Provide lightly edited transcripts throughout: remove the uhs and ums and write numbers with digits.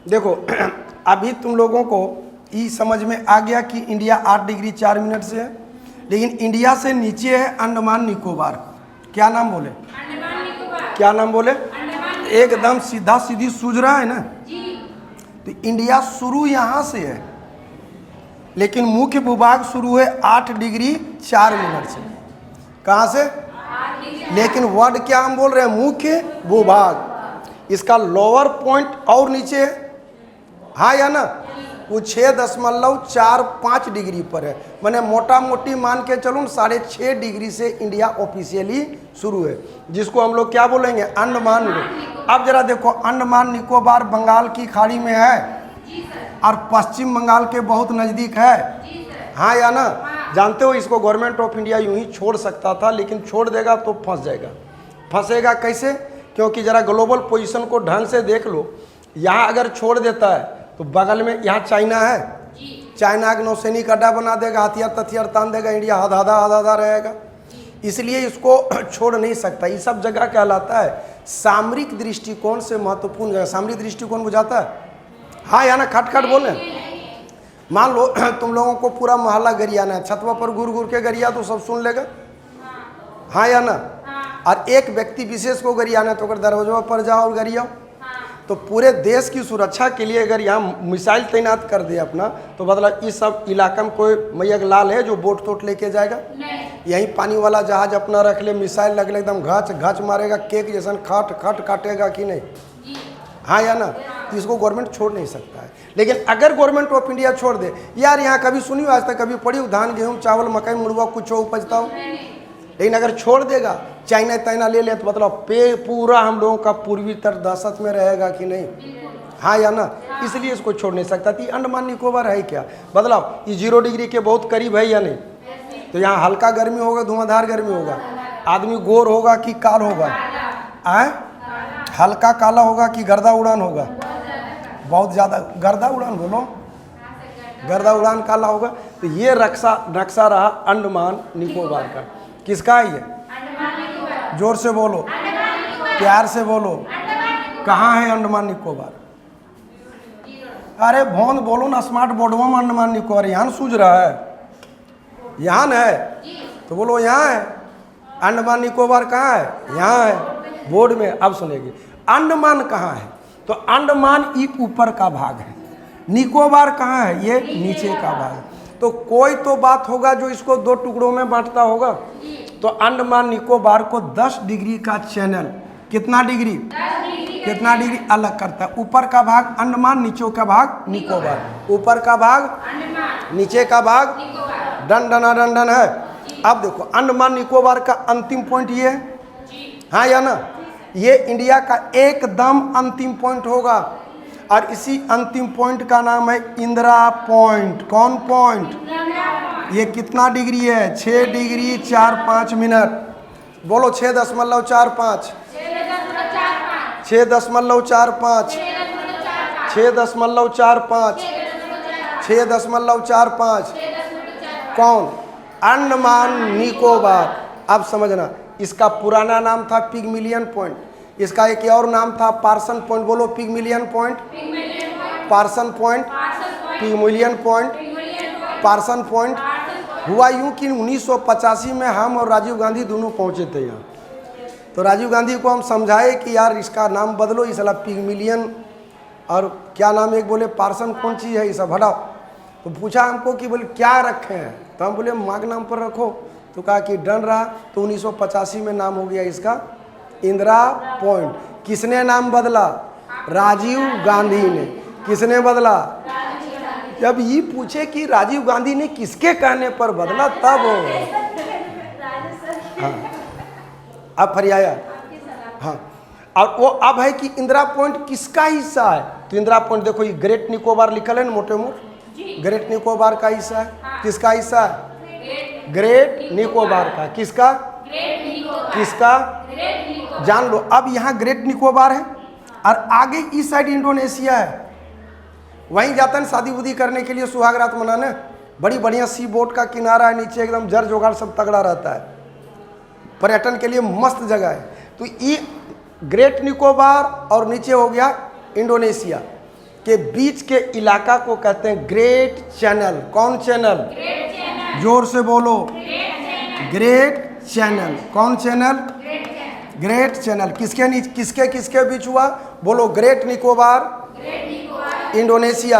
देखो अभी तुम लोगों को ये समझ में आ गया कि इंडिया 8 डिग्री 4 मिनट से है, लेकिन इंडिया से नीचे है अंडमान निकोबार। क्या नाम बोले? अंडमान निकोबार। क्या नाम बोले? अंडमान। एकदम सीधा सीधी सूझ रहा है ना। जी। तो इंडिया शुरू यहाँ से है, लेकिन मुख्य भूभाग शुरू है 8 डिग्री 4 मिनट से। कहाँ से? लेकिन वर्ड क्या हम बोल रहे हैं? मुख्य भूभाग। इसका लोअर पॉइंट और नीचे है, हाँ या ना? वो 6.45 डिग्री पर है। मैंने मोटा मोटी मान के चलूँ 6.5 डिग्री से इंडिया ऑफिशियली शुरू है, जिसको हम लोग क्या बोलेंगे? अंडमान निकोबार। अब जरा देखो, अंडमान निकोबार बंगाल की खाड़ी में है और पश्चिम बंगाल के बहुत नज़दीक है, हाँ या ना? जानते हो इसको गवर्नमेंट ऑफ इंडिया यूं ही छोड़ सकता था, लेकिन छोड़ देगा तो फंस जाएगा। फंसेगा कैसे? क्योंकि जरा ग्लोबल पोजीशन को ढंग से देख लो। यहाँ अगर छोड़ देता है तो बगल में यहाँ चाइना है, चाइना के नौसैनिक अड्डा बना देगा, हथियार तथियार तान देगा, इंडिया आधा रहेगा। इसलिए इसको छोड़ नहीं सकता। ये सब जगह कहलाता है सामरिक दृष्टिकोण से महत्वपूर्ण जगह। सामरिक दृष्टिकोण बुझाता है, हाँ या ना? खटखट बोले। मान लो तुम लोगों को पूरा मोहल्ला गरियाना है, छतवा पर घूर घूर के गरिया तो सब सुन लेगा, हाँ या ना? और एक व्यक्ति विशेष को गरियाना है तो अगर दरवाजा पर जाओ और गरियाओ, तो पूरे देश की सुरक्षा के लिए अगर यहाँ मिसाइल तैनात कर दे अपना, तो मतलब इस सब इलाका में कोई मैया लाल है जो बोट तोट लेके जाएगा? यहीं पानी वाला जहाज अपना रख ले, मिसाइल लगले एकदम घच घच मारेगा, केक जैसा खट खट काटेगा कि नहीं, हाँ या ना? तो इसको गवर्नमेंट छोड़ नहीं सकता है। लेकिन अगर गवर्नमेंट ऑफ इंडिया छोड़ दे, यार यहाँ कभी सुनी हो आज तक, कभी पड़ी हो धान गेहूँ चावल मकई मुड़वा कुछ हो उपजता हो? लेकिन अगर छोड़ देगा, चाइना तैना ले ले, तो मतलब पूरा हम लोगों का पूर्वी तट दहशत में रहेगा कि नहीं, हाँ या ना? इसलिए इसको छोड़ नहीं सकता थी। अंडमान निकोबार है क्या? बदलाव ये 0 डिग्री के बहुत करीब है या नहीं? तो यहाँ हल्का गर्मी होगा, धुआंधार गर्मी होगा, आदमी गोर होगा कि काल होगा, आए हल्का काला होगा कि गर्दा उड़ान होगा? बहुत ज़्यादा गर्दा उड़ान, बोलो गर्दा उड़ान काला होगा। तो ये नक्शा रहा अंडमान निकोबार का। किसका है ये? जोर से बोलो, प्यार से बोलो, कहाँ है अंडमान निकोबार? अरे भोंद बोलो ना, स्मार्ट बोर्डवा में अंडमान निकोबार यहाँ सूझ रहा है, यहाँ है तो बोलो यहाँ है। अंडमान निकोबार कहाँ है? यहाँ है बोर्ड में। अब सुनेगी, अंडमान कहाँ है? तो अंडमान ये ऊपर का भाग है, निकोबार कहाँ है? ये नीचे का भाग है। तो कोई तो बात होगा जो इसको 2 टुकड़ों में बांटता होगा। तो अंडमान निकोबार को 10 डिग्री का चैनल, कितना डिग्री? कितना डिग्री अलग करता है? ऊपर का भाग अंडमान, नीचे का भाग निकोबार। ऊपर का भाग, नीचे का भाग, डन डना डन डन है। अब देखो अंडमान निकोबार का अंतिम पॉइंट ये है, हाँ या ना? ये इंडिया का एकदम अंतिम पॉइंट होगा, और इसी अंतिम पॉइंट का नाम है इंदिरा पॉइंट। कौन पॉइंट? ये कितना डिग्री है? 6 डिग्री 4-5 मिनट। बोलो 6.45, 6.45, 6.45, 6.45। कौन? अंडमान निकोबार। अब समझना, इसका पुराना नाम था पिगमिलियन पॉइंट, इसका एक और नाम था पार्सन पॉइंट। बोलो Pygmalion Point, Parson Point, Pygmalion Point, Parson Point. हुआ यूं कि 1985 में हम और राजीव गांधी दोनों पहुंचे थे यहाँ। तो राजीव गांधी को हम समझाए कि यार इसका नाम बदलो, इस साला पिगमिलियन और क्या नाम, एक बोले पार्सन कौन चीज़ है, ये सब हटाओ। तो पूछा हमको कि बोले क्या रखे हैं, तो हम बोले माग नाम पर रखो। तो कहा कि डन रहा। तो 1985 में नाम हो गया इसका इंदिरा पॉइंट। किसने नाम बदला? राजीव गांधी ने। किसने बदला? जब ये पूछे कि राजीव गांधी ने किसके कहने पर बदला, तब हाँ अब फरियाया, हाँ। और वो अब है कि इंदिरा पॉइंट किसका हिस्सा है? तो इंदिरा पॉइंट देखो, ये ग्रेट निकोबार लिखल है ना मोटे मोट, ग्रेट निकोबार का हिस्सा है। किसका हिस्सा है? ग्रेट निकोबार का। किसका? किसका? जान लो। अब यहाँ ग्रेट निकोबार है और आगे इस साइड इंडोनेशिया है। वहीं जाता है शादी बुदी करने के लिए, सुहाग रात मनाने। बड़ी बढ़िया सी बोट का किनारा है, नीचे एकदम जर जोगाड़ सब तगड़ा रहता है, पर्यटन के लिए मस्त जगह है। तो ये ग्रेट निकोबार और नीचे हो गया इंडोनेशिया। के बीच के इलाका को कहते हैं ग्रेट चैनल। कौन चैनल? Great Channel. जोर से बोलो। Great Channel. Great Channel. कौन channel? Great Channel. Great Channel. किसके किसके बीच हुआ? बोलो। Great Nicobar, Great Nicobar, Indonesia.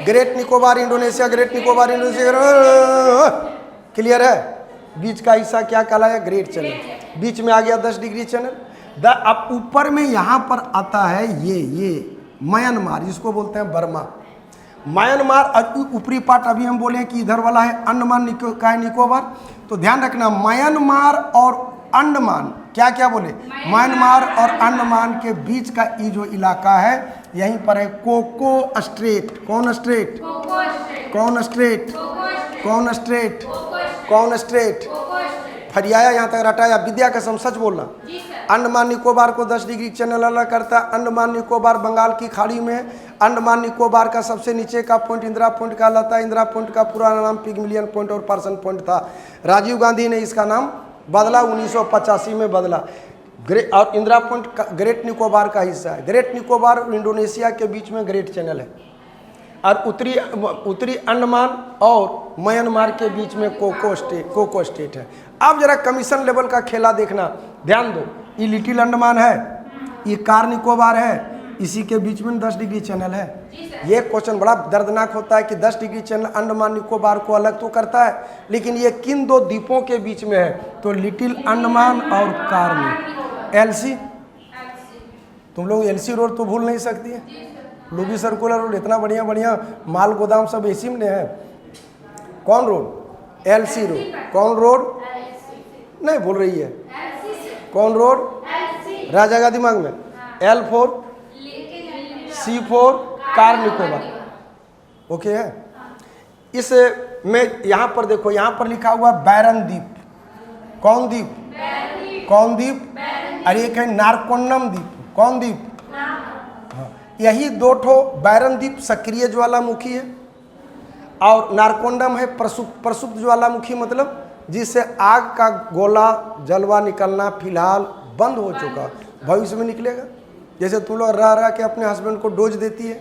Great Nicobar Indonesia, Great Nicobar Indonesia. Clear है? बीच का हिस्सा क्या कहलाया? Great channel. बीच में आ गया 10 डिग्री चैनल। अब ऊपर में यहाँ पर आता है ये म्यांमार, जिसको बोलते हैं बर्मा। म्यांमार और ऊपरी पार्ट अभी हम बोले कि इधर वाला है अंडमान निकोबार। तो ध्यान रखना, म्यांमार और अंडमान, क्या क्या बोले? म्यांमार और अंडमान के बीच का ये जो इलाका है, यहीं पर है कोको स्ट्रेट। कौन स्ट्रेट? Coco Strait. कौन स्ट्रेट? Coco Strait. कौन स्ट्रेट? Coco Strait. कौन स्ट्रेट? Coco Strait. फरियाया यहाँ तक रटाया। विद्या कसम सच बोलना। जी सर। अंडमान निकोबार को 10 डिग्री चैनल अलग करता है। अंडमान निकोबार बंगाल की खाड़ी में है। अंडमान निकोबार का सबसे नीचे का पॉइंट इंदिरा पॉइंट कहलाता है। इंदिरा पॉइंट का पुराना नाम पिगमिलियन पॉइंट और पार्सन पॉइंट था। राजीव गांधी ने इसका नाम बदला, 1985 में बदला। और इंदिरा पॉइंट ग्रेट निकोबार का हिस्सा है। ग्रेट निकोबार और इंडोनेशिया के बीच में ग्रेट चैनल है। और उत्तरी अंडमान और म्यांमार के बीच में कोको स्टेट है। अब जरा कमीशन लेवल का खेला देखना, ध्यान दो। ये लिटिल अंडमान है, ये कार निकोबार है, इसी के बीच में 10 डिग्री चैनल है। ये क्वेश्चन बड़ा दर्दनाक होता है कि 10 डिग्री चैनल अंडमान निकोबार को अलग तो करता है, लेकिन ये किन दो द्वीपों के बीच में है? तो लिटिल अंडमान और कार में। एलसी, तुम लोग एलसी रोड तो भूल नहीं सकती है। लुबी सर्कुलर रोड, इतना बढ़िया बढ़िया माल गोदाम सब इसी में है। कौन रोड? LC road. कौन रोड? नहीं बोल रही है। कौन रोड? राजा का दिमाग में L4 C4 car Nicobar. Okay है। इस में यहाँ पर देखो, यहाँ पर लिखा हुआ बैरन द्वीप। कौन द्वीप? कौन द्वीप? अरे एक है नारकोंडम द्वीप। कौन द्वीप? हाँ, यही दो ठो। बैरन द्वीप सक्रिय ज्वालामुखी है और नारकोंडम है प्रसुप्त ज्वालामुखी, मतलब जिससे आग का गोला जलवा निकलना फिलहाल बंद हो चुका, भविष्य में निकलेगा। जैसे तुम लोग रह के अपने हस्बैंड को डोज देती है,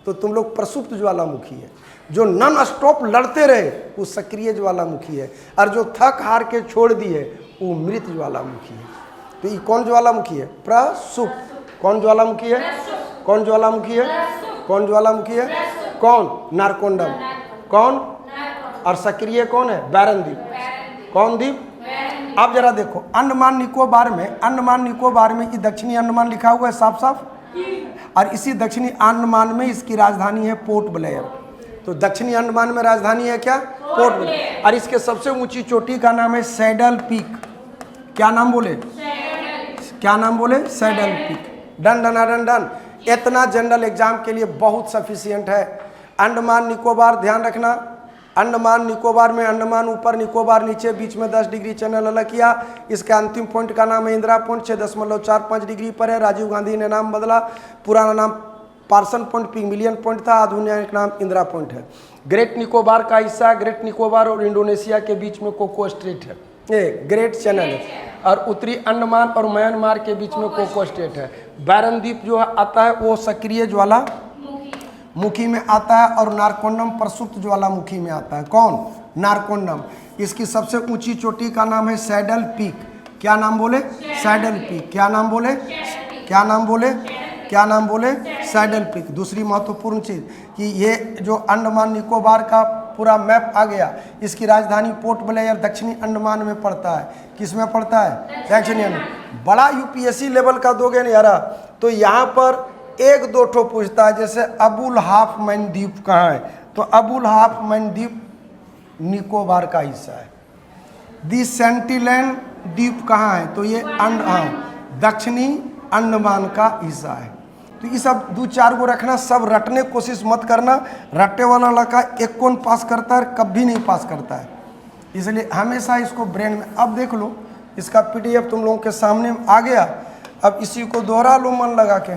तो तुम लोग प्रसुप्त ज्वालामुखी है। जो नॉन स्टॉप लड़ते रहे वो सक्रिय ज्वालामुखी है, और जो थक हार के छोड़ दी है वो मृत ज्वालामुखी है। तो ये कौन ज्वालामुखी है? प्रसुप्त। कौन ज्वालामुखी है? कौन ज्वालामुखी है? कौन ज्वालामुखी है? कौन? नारकोंडम। कौन? और सक्रिय कौन है? बैरन द्वीप। कौन द्वीप? अब जरा देखो, अंडमान निकोबार में ये दक्षिणी अंडमान लिखा हुआ है साफ साफ, और इसी दक्षिणी अंडमान में इसकी राजधानी है पोर्ट ब्लेयर। तो दक्षिणी अंडमान में राजधानी है क्या? Port Blair. और इसके सबसे ऊंची चोटी का नाम है सैडल पीक। क्या नाम बोले? क्या नाम बोले? Saddle peak. Done done done done. इतना जनरल एग्जाम के लिए बहुत सफिशियंट है। अंडमान निकोबार ध्यान रखना, अंडमान निकोबार में अंडमान ऊपर निकोबार नीचे, बीच में 10 डिग्री चैनल अलग किया। इसका अंतिम पॉइंट का नाम है इंदिरा पॉइंट, 6.45 डिग्री पर है। राजीव गांधी ने नाम बदला, पुराना नाम पार्सन पॉइंट पिगमिलियन पॉइंट था, आधुनिक नाम इंदिरा पॉइंट है। ग्रेट निकोबार का हिस्सा ग्रेट निकोबार और इंडोनेशिया के बीच में कोको स्ट्रेट है, ये ग्रेट चैनल है। और उत्तरी अंडमान और म्यांमार के बीच में कोको स्ट्रेट है। बैरन द्वीप जो आता है वो सक्रिय ज्वालामुखी में आता है, और नारकोंडम प्रसुप्त ज्वालामुखी में आता है। कौन? नारकोंडम। इसकी सबसे ऊंची चोटी का नाम है सैडल पीक। क्या नाम बोले? Saddle peak. क्या नाम बोले? क्या नाम बोले? क्या नाम बोले? Saddle peak. दूसरी महत्वपूर्ण चीज कि ये जो अंडमान निकोबार का पूरा मैप आ गया, इसकी राजधानी पोर्ट ब्लेयर दक्षिणी अंडमान में पड़ता है। किस में पड़ता है? दक्षिणी अंडमान। बड़ा यूपीएससी लेवल का दोगे ना यारा, तो यहाँ पर एक दो ठो पूछता है, जैसे अबुल हाफ मैन द्वीप कहाँ है? तो अबुल हाफ मैन द्वीप निकोबार का हिस्सा है। दी सेंटिलैंड द्वीप कहाँ है? तो ये दक्षिणी अंडमान का हिस्सा है। तो ये सब 2-4 को रखना, सब रटने की कोशिश मत करना। रटने वाला लड़का एक कौन पास करता है, कभी नहीं पास करता है, इसलिए हमेशा इसको ब्रेन में। अब देख लो, इसका पीडीएफ तुम लोगों के सामने आ गया। अब इसी को दोहरा लो मन लगा के।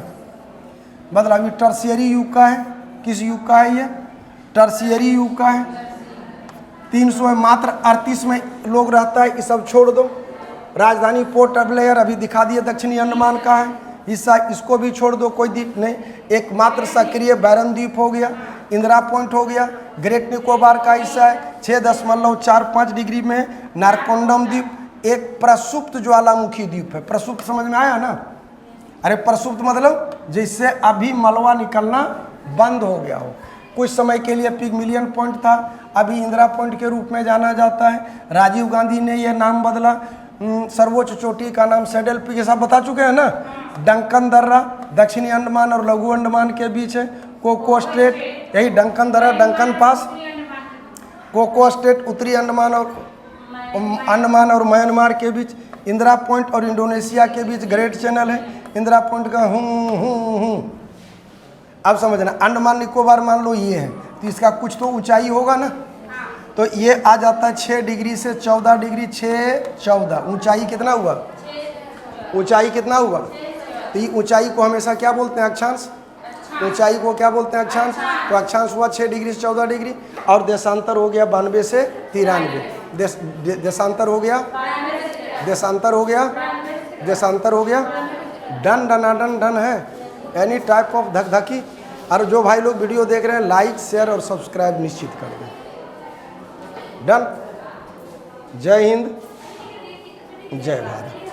मतलब अभी टर्शियरी युग का है। किस युग का है ये? टर्शियरी युग का है। 300 मात्र 38 में लोग रहता है, ये सब छोड़ दो। राजधानी पोर्ट ब्लेयर अभी दिखा दिए दक्षिणी अंडमान का है। हिस्सा, इसको भी छोड़ दो, कोई द्वीप नहीं। एकमात्र सक्रिय बैरन द्वीप हो गया, इंदिरा पॉइंट हो गया, ग्रेट निकोबार का हिस्सा है, 6.45 डिग्री में नारकोंडम द्वीप, एक प्रसुप्त ज्वालामुखी द्वीप है। प्रसुप्त समझ में आया ना? अरे प्रसुप्त मतलब जिससे अभी मलबा निकलना बंद हो गया हो। कुछ समय के लिए पिगमिलियन पॉइंट था, अभी इंदिरा पॉइंट के रूप में जाना जाता है। राजीव गांधी ने यह नाम बदला। सर्वोच्च चोटी का नाम सैडल पीक, सब बता चुके हैं ना। डंकन दर्रा दक्षिणी अंडमान और लघु अंडमान के बीच है। कोको स्ट्रेट, यही डंकन दर्रा, डंकन पास। कोको स्ट्रेट उत्तरी अंडमान और म्यांमार के बीच। इंदिरा पॉइंट और इंडोनेशिया के बीच ग्रेट चैनल है। इंदिरा पॉइंट का हूँ अब समझना। अंडमान निकोबार मान लो ये है, तो इसका कुछ तो ऊंचाई होगा ना, तो ये आ जाता है 6 डिग्री से 14 डिग्री, 6 14। ऊंचाई कितना हुआ? ऊंचाई कितना हुआ? तो ये ऊंचाई को हमेशा क्या बोलते हैं? अक्षांश। ऊंचाई को क्या बोलते हैं? अक्षांश। तो अक्षांश हुआ 6 डिग्री से 14 डिग्री, और देशांतर हो गया 92 से 93। देशांतर हो गया, देशांतर हो गया, देशांतर हो गया। डन डनाडन डन है, एनी टाइप ऑफ धकधकी। और जो भाई लोग वीडियो देख रहे हैं, लाइक शेयर और सब्सक्राइब निश्चित कर दें। डन। जय हिंद, जय भारत।